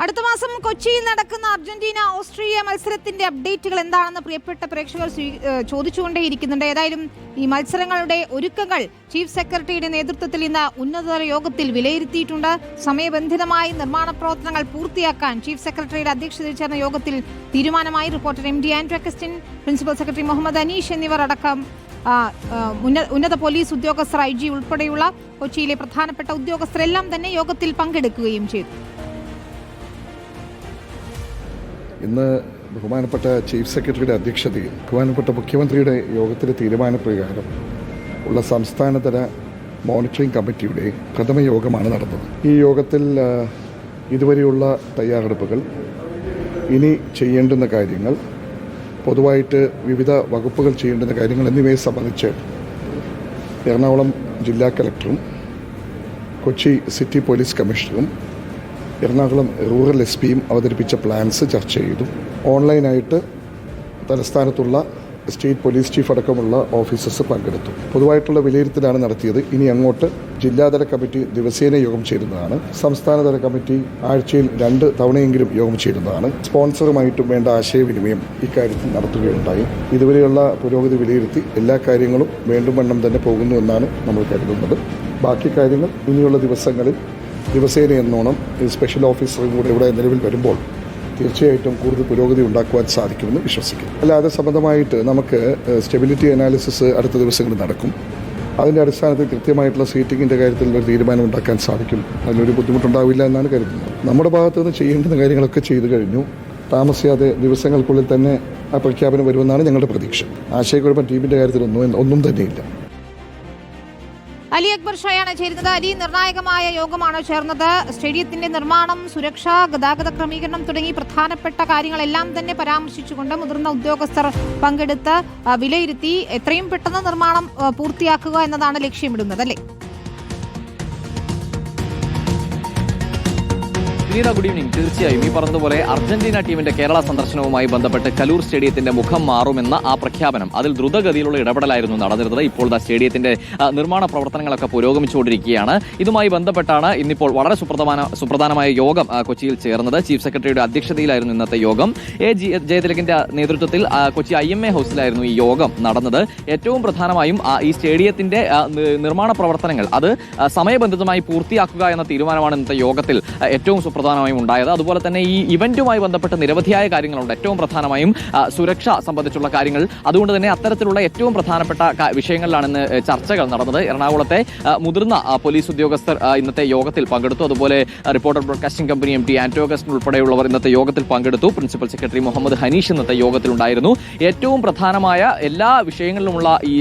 അടുത്ത മാസം കൊച്ചിയിൽ നടക്കുന്ന അർജന്റീന ഓസ്ട്രേലിയ മത്സരത്തിന്റെ അപ്ഡേറ്റുകൾ എന്താണെന്ന് പ്രിയപ്പെട്ട പ്രേക്ഷകർ ചോദിച്ചുകൊണ്ടേയിരിക്കുന്നുണ്ട്. ഏതായാലും ഈ മത്സരങ്ങളുടെ ഒരുക്കങ്ങൾ ചീഫ് സെക്രട്ടറിയുടെ നേതൃത്വത്തിൽ ഇന്ന് ഉന്നതതല യോഗത്തിൽ വിലയിരുത്തിയിട്ടുണ്ട്. സമയബന്ധിതമായി നിർമ്മാണ പ്രവർത്തനങ്ങൾ പൂർത്തിയാക്കാൻ ചീഫ് സെക്രട്ടറിയുടെ അധ്യക്ഷതയിൽ ചേർന്ന യോഗത്തിൽ തീരുമാനമായി. Reporter MD Andrew Augustine, principal secretary Muhammad Aneesh എന്നിവർ അടക്കം ഉന്നത പോലീസ് ഉദ്യോഗസ്ഥർ, IG ഉൾപ്പെടെയുള്ള കൊച്ചിയിലെ പ്രധാനപ്പെട്ട ഉദ്യോഗസ്ഥരെല്ലാം തന്നെ യോഗത്തിൽ പങ്കെടുക്കുകയും ചെയ്തു. ഇന്ന് ബഹുമാനപ്പെട്ട ചീഫ് സെക്രട്ടറിയുടെ അധ്യക്ഷതയിൽ ബഹുമാനപ്പെട്ട മുഖ്യമന്ത്രിയുടെ യോഗത്തിലെ തീരുമാനപ്രകാരം ഉള്ള സംസ്ഥാനതല മോണിറ്ററിംഗ് കമ്മിറ്റിയുടെ പ്രഥമ യോഗമാണ് നടന്നത്. ഈ യോഗത്തിൽ ഇതുവരെയുള്ള തയ്യാറെടുപ്പുകൾ, ഇനി ചെയ്യേണ്ടുന്ന കാര്യങ്ങൾ, പൊതുവായിട്ട് വിവിധ വകുപ്പുകൾ ചെയ്യേണ്ടുന്ന കാര്യങ്ങൾ എന്നിവയെ സംബന്ധിച്ച് എറണാകുളം ജില്ലാ കളക്ടറും കൊച്ചി സിറ്റി പോലീസ് കമ്മീഷണറും എറണാകുളം റൂറൽ SP അവതരിപ്പിച്ച പ്ലാൻസ് ചർച്ച ചെയ്തു. ഓൺലൈനായിട്ട് തലസ്ഥാനത്തുള്ള സ്റ്റേറ്റ് പോലീസ് ചീഫ് അടക്കമുള്ള ഓഫീസേഴ്സ് പങ്കെടുത്തു. പൊതുവായിട്ടുള്ള വിലയിരുത്തലാണ് നടത്തിയത്. ഇനി അങ്ങോട്ട് ജില്ലാതല കമ്മിറ്റി ദിവസേന യോഗം ചേരുന്നതാണ്. സംസ്ഥാനതല കമ്മിറ്റി ആഴ്ചയിൽ 2 തവണയെങ്കിലും യോഗം ചേരുന്നതാണ്. സ്പോൺസറുമായിട്ടും വേണ്ട ആശയവിനിമയം ഇക്കാര്യത്തിൽ നടത്തുകയുണ്ടായി. ഇതുവരെയുള്ള പുരോഗതി വിലയിരുത്തി എല്ലാ കാര്യങ്ങളും വേണ്ടുവണ്ണം തന്നെ പോകുന്നു എന്നാണ് നമ്മൾ കരുതുന്നത്. ബാക്കി കാര്യങ്ങൾ ഇനിയുള്ള ദിവസങ്ങളിൽ ദിവസേന എന്നോണം സ്പെഷ്യൽ ഓഫീസറും കൂടെ ഇവിടെ നിലവിൽ വരുമ്പോൾ തീർച്ചയായിട്ടും കൂടുതൽ പുരോഗതി ഉണ്ടാക്കുവാൻ സാധിക്കുമെന്ന് വിശ്വസിക്കുന്നു. അല്ലാതെ സംബന്ധമായിട്ട് നമുക്ക് സ്റ്റെബിലിറ്റി അനാലിസിസ് അടുത്ത ദിവസങ്ങളിൽ നടക്കും. അതിൻ്റെ അടിസ്ഥാനത്തിൽ കൃത്യമായിട്ടുള്ള സീറ്റിങ്ങിൻ്റെ കാര്യത്തിൽ ഒരു തീരുമാനം ഉണ്ടാക്കാൻ സാധിക്കും. അതിലൊരു ബുദ്ധിമുട്ടുണ്ടാവില്ല എന്നാണ് കരുതുന്നത്. നമ്മുടെ ഭാഗത്തു നിന്ന് ചെയ്യേണ്ടുന്ന കാര്യങ്ങളൊക്കെ ചെയ്തു കഴിഞ്ഞു. താമസിയാതെ ദിവസങ്ങൾക്കുള്ളിൽ തന്നെ ആ പ്രഖ്യാപനം വരുമെന്നാണ് ഞങ്ങളുടെ പ്രതീക്ഷ. ആശയക്കുഴപ്പം ടീമിൻ്റെ കാര്യത്തിൽ ഒന്നും തന്നെയില്ല. അലി അക്ബർ ഷായാണ് ചേരുന്നത്. അലി, നിർണായകമായ യോഗമാണോ ചേർന്നത്? സ്റ്റേഡിയത്തിന്റെ നിർമ്മാണം, സുരക്ഷ, ഗതാഗത ക്രമീകരണം തുടങ്ങി പ്രധാനപ്പെട്ട കാര്യങ്ങളെല്ലാം തന്നെ പരാമർശിച്ചുകൊണ്ട് മുതിർന്ന ഉദ്യോഗസ്ഥർ പങ്കെടുത്ത് വിലയിരുത്തി എത്രയും പെട്ടെന്ന് നിർമ്മാണം പൂർത്തിയാക്കുക എന്നതാണ് ലക്ഷ്യമിടുന്നത്, അല്ലേ? Good evening. തീർച്ചയായും ഈ പറഞ്ഞതുപോലെ അർജന്റീന ടീമിന്റെ കേരള സന്ദർശനവുമായി ബന്ധപ്പെട്ട് കലൂർ സ്റ്റേഡിയത്തിന്റെ മുഖം മാറുമെന്ന ആ പ്രഖ്യാപനം, അതിൽ ദ്രുതഗതിയിലുള്ള ഇടപെടലായിരുന്നു നടന്നിരുന്നത്. ഇപ്പോൾ സ്റ്റേഡിയത്തിന്റെ നിർമ്മാണ പ്രവർത്തനങ്ങളൊക്കെ പുരോഗമിച്ചുകൊണ്ടിരിക്കുകയാണ്. ഇതുമായി ബന്ധപ്പെട്ടാണ് ഇന്നിപ്പോൾ വളരെ സുപ്രധാനമായ യോഗം കൊച്ചിയിൽ ചേർന്നത്. ചീഫ് സെക്രട്ടറിയുടെ അധ്യക്ഷതയിലായിരുന്നു ഇന്നത്തെ യോഗം. ജയതിലകിന്റെ നേതൃത്വത്തിൽ കൊച്ചി IMA ഹൗസിലായിരുന്നു ഈ യോഗം നടന്നത്. ഏറ്റവും പ്രധാനമായും ഈ സ്റ്റേഡിയത്തിന്റെ നിർമ്മാണ പ്രവർത്തനങ്ങൾ അത് സമയബന്ധിതമായി പൂർത്തിയാക്കുക എന്ന തീരുമാനമാണ് ഇന്നത്തെ യോഗത്തിൽ ഏറ്റവും പ്രധാനമായും ഉണ്ടായത്. അതുപോലെ തന്നെ ഈ ഇവന്റുമായി ബന്ധപ്പെട്ട് നിരവധിയായ കാര്യങ്ങളുണ്ട്. ഏറ്റവും പ്രധാനമായും സുരക്ഷ സംബന്ധിച്ചുള്ള കാര്യങ്ങൾ. അതുകൊണ്ട് തന്നെ അത്തരത്തിലുള്ള ഏറ്റവും പ്രധാനപ്പെട്ട വിഷയങ്ങളിലാണ് ഇന്ന് ചർച്ചകൾ നടന്നത്. എറണാകുളത്തെ മുതിർന്ന പോലീസ് ഉദ്യോഗസ്ഥർ ഇന്നത്തെ യോഗത്തിൽ പങ്കെടുത്തു. അതുപോലെ reporter broadcasting company MD Andrew Augustine ഉൾപ്പെടെയുള്ളവർ ഇന്നത്തെ യോഗത്തിൽ പങ്കെടുത്തു. പ്രിൻസിപ്പൽ സെക്രട്ടറി മുഹമ്മദ് ഹനീഷ് ഇന്നത്തെ യോഗത്തിലുണ്ടായിരുന്നു. ഏറ്റവും പ്രധാനമായ എല്ലാ വിഷയങ്ങളിലുമുള്ള ഈ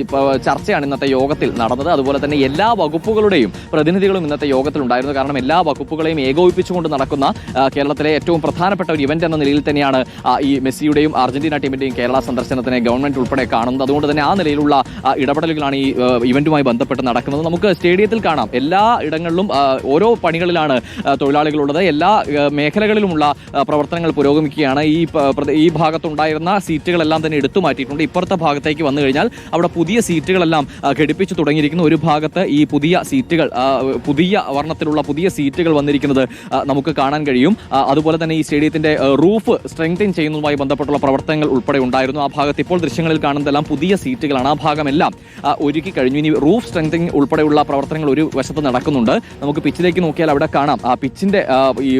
ചർച്ചയാണ് ഇന്നത്തെ യോഗത്തിൽ നടന്നത്. അതുപോലെ തന്നെ എല്ലാ വകുപ്പുകളുടെയും പ്രതിനിധികളും ഇന്നത്തെ യോഗത്തിലുണ്ടായിരുന്നു. കാരണം എല്ലാ വകുപ്പുകളെയും ഏകോപിപ്പിച്ചുകൊണ്ട് നടക്കുന്ന കേരളത്തിലെ ഏറ്റവും പ്രധാനപ്പെട്ട ഒരു ഇവന്റ് എന്ന നിലയിൽ തന്നെയാണ് ഈ മെസ്സിയുടെയും അർജന്റീന ടീമിന്റെയും കേരള സന്ദർശനത്തിനെ ഗവൺമെന്റ് ഉൾപ്പെടെ കാണുന്നത്. അതുകൊണ്ട് തന്നെ ആ നിലയിലുള്ള ഇടപെടലുകളാണ് ഈ ഇവന്റുമായി ബന്ധപ്പെട്ട് നടക്കുന്നത്. നമുക്ക് സ്റ്റേഡിയത്തിൽ കാണാം, എല്ലാ ഇടങ്ങളിലും ഓരോ പണികളിലാണ് തൊഴിലാളികളുള്ളത്. എല്ലാ മേഖലകളിലുമുള്ള പ്രവർത്തനങ്ങൾ പുരോഗമിക്കുകയാണ്. ഈ ഭാഗത്തുണ്ടായിരുന്ന സീറ്റുകളെല്ലാം തന്നെ എടുത്തു മാറ്റിയിട്ടുണ്ട്. ഇപ്പുറത്തെ ഭാഗത്തേക്ക് വന്നു കഴിഞ്ഞാൽ അവിടെ പുതിയ സീറ്റുകളെല്ലാം ഘടിപ്പിച്ചു തുടങ്ങിയിരിക്കുന്നു. ഒരു ഭാഗത്ത് ഈ പുതിയ സീറ്റുകൾ, പുതിയ വർണ്ണത്തിലുള്ള പുതിയ സീറ്റുകൾ വന്നിരിക്കുന്നത് നമുക്ക് കാണാൻ കഴിയും. അതുപോലെ തന്നെ ഈ സ്റ്റേഡിയത്തിന്റെ റൂഫ് സ്ട്രെങ്തൻ ചെയ്യുന്നതുമായി ബന്ധപ്പെട്ടുള്ള പ്രവർത്തനങ്ങൾ ഉൾപ്പെടെ ഉണ്ടായിരുന്നു. ആ ഭാഗത്ത് ഇപ്പോൾ ദൃശ്യങ്ങളിൽ കാണുന്നതെല്ലാം പുതിയ സീറ്റുകളാണ്. ആ ഭാഗമെല്ലാം ഒരുക്കി കഴിഞ്ഞു. ഇനി റൂഫ് സ്ട്രെങ്തനിങ് ഉൾപ്പെടെയുള്ള പ്രവർത്തനങ്ങൾ ഒരു വശത്ത് നടക്കുന്നുണ്ട്. നമുക്ക് പിച്ചിലേക്ക് നോക്കിയാൽ അവിടെ കാണാം ആ പിച്ചിന്റെ ഈ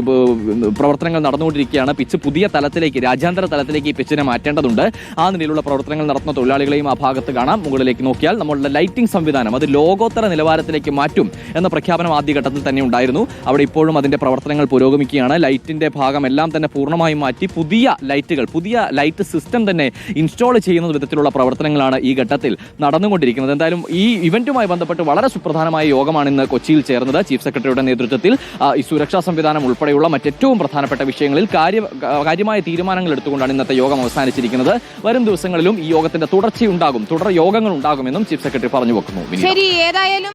പ്രവർത്തനങ്ങൾ നടന്നുകൊണ്ടിരിക്കുകയാണ്. പിച്ച് പുതിയ തലത്തിലേക്ക്, രാജ്യാന്തര തലത്തിലേക്ക് ഈ പിച്ചിനെ മാറ്റേണ്ടതുണ്ട്. ആ നിലയിലുള്ള പ്രവർത്തനങ്ങൾ നടത്തുന്ന തൊഴിലാളികളെയും ആ ഭാഗത്ത് കാണാം. മുകളിലേക്ക് നോക്കിയാൽ നമ്മളുടെ ലൈറ്റിംഗ് സംവിധാനം അത് ലോകോത്തര നിലവാരത്തിലേക്ക് മാറ്റും എന്ന പ്രഖ്യാപനം ആദ്യഘട്ടത്തിൽ തന്നെ ഉണ്ടായിരുന്നു. അവിടെ ഇപ്പോഴും അതിന്റെ പ്രവർത്തനങ്ങൾ പുരോഗമിക്കുകയാണ്. ലൈറ്റിന്റെ ഭാഗമെല്ലാം തന്നെ പൂർണ്ണമായും മാറ്റി പുതിയ ലൈറ്റ് സിസ്റ്റം തന്നെ ഇൻസ്റ്റാൾ ചെയ്യുന്ന വിധത്തിലുള്ള പ്രവർത്തനങ്ങളാണ് ഈ ഘട്ടത്തിൽ നടന്നുകൊണ്ടിരിക്കുന്നത്. എന്തായാലും ഈ ഇവന്റുമായി ബന്ധപ്പെട്ട് വളരെ സുപ്രധാനമായ യോഗമാണ് ഇന്ന് കൊച്ചിയിൽ ചേർന്നത്. ചീഫ് സെക്രട്ടറിയുടെ നേതൃത്വത്തിൽ ഈ സുരക്ഷാ സംവിധാനം ഉൾപ്പെടെയുള്ള മറ്റേറ്റവും പ്രധാനപ്പെട്ട വിഷയങ്ങളിൽ കാര്യമായ തീരുമാനങ്ങൾ എടുത്തുകൊണ്ടാണ് ഇന്നത്തെ യോഗം അവസാനിച്ചിരിക്കുന്നത്. വരും ദിവസങ്ങളിലും ഈ യോഗത്തിന്റെ തുടർ യോഗങ്ങൾ ഉണ്ടാകുമെന്നും ചീഫ് സെക്രട്ടറി പറഞ്ഞു വെക്കുന്നു. ശരി, ഏതായാലും